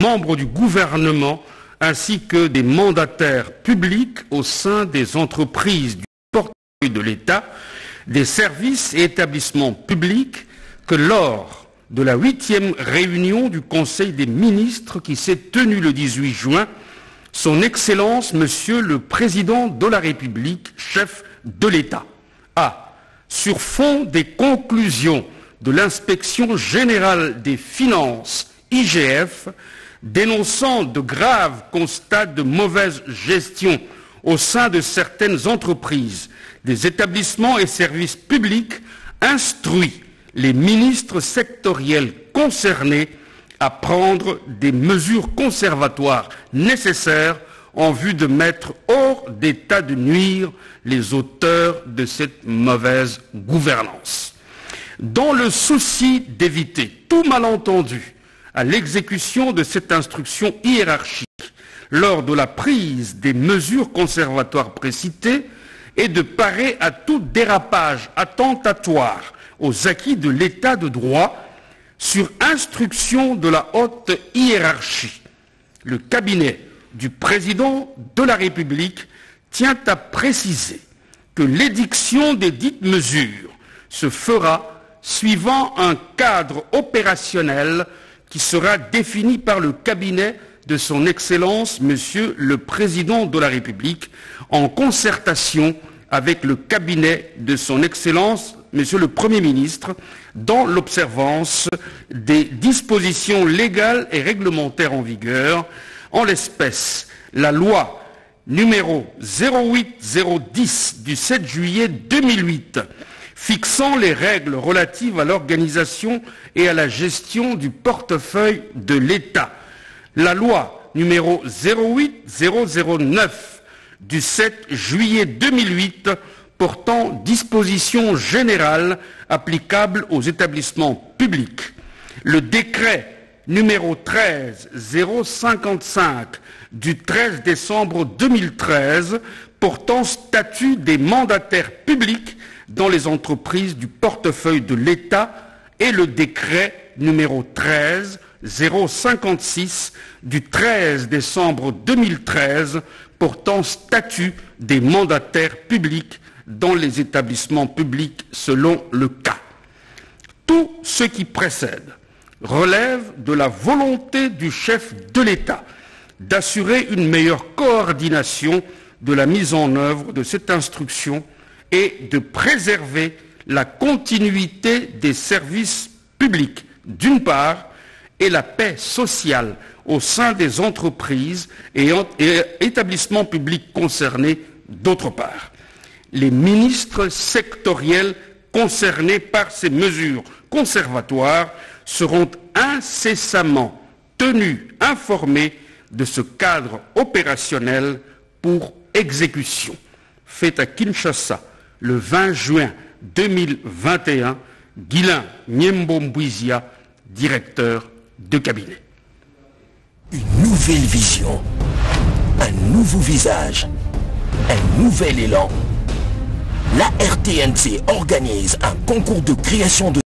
membres du gouvernement ainsi que des mandataires publics au sein des entreprises du portefeuille de l'État, des services et établissements publics que lors de la 8e réunion du Conseil des ministres qui s'est tenue le 18 juin, son Excellence, Monsieur le Président de la République, chef de l'État, a, sur fond des conclusions de l'Inspection générale des finances, IGF, dénonçant de graves constats de mauvaise gestion au sein de certaines entreprises, des établissements et services publics, instruit les ministres sectoriels concernés à prendre des mesures conservatoires nécessaires en vue de mettre hors d'état de nuire les auteurs de cette mauvaise gouvernance. Dans le souci d'éviter tout malentendu à l'exécution de cette instruction hiérarchique lors de la prise des mesures conservatoires précitées et de parer à tout dérapage attentatoire aux acquis de l'état de droit, sur instruction de la haute hiérarchie, le cabinet du président de la République tient à préciser que l'édiction des dites mesures se fera suivant un cadre opérationnel qui sera défini par le cabinet de son Excellence, Monsieur le Président de la République, en concertation avec le cabinet de son Excellence, Monsieur le Premier ministre, dans l'observance des dispositions légales et réglementaires en vigueur, en l'espèce la loi numéro 08010 du 7 juillet 2008, fixant les règles relatives à l'organisation et à la gestion du portefeuille de l'État, la loi numéro 08009 du 7 juillet 2008 portant dispositions générales applicables aux établissements publics, le décret numéro 13055 du 13 décembre 2013 portant statut des mandataires publics dans les entreprises du portefeuille de l'État et le décret numéro 13056 du 13 décembre 2013 portant statut des mandataires publics dans les établissements publics selon le cas. Tout ce qui précède relève de la volonté du chef de l'État d'assurer une meilleure coordination de la mise en œuvre de cette instruction et de préserver la continuité des services publics, d'une part, et la paix sociale au sein des entreprises et établissements publics concernés, d'autre part. Les ministres sectoriels concernés par ces mesures conservatoires seront incessamment tenus informés de ce cadre opérationnel pour exécution. Fait à Kinshasa le 20 juin 2021, Guilain Nyembo-Mbouizia, directeur de cabinet. Une nouvelle vision, un nouveau visage, un nouvel élan. La RTNC organise un concours de création de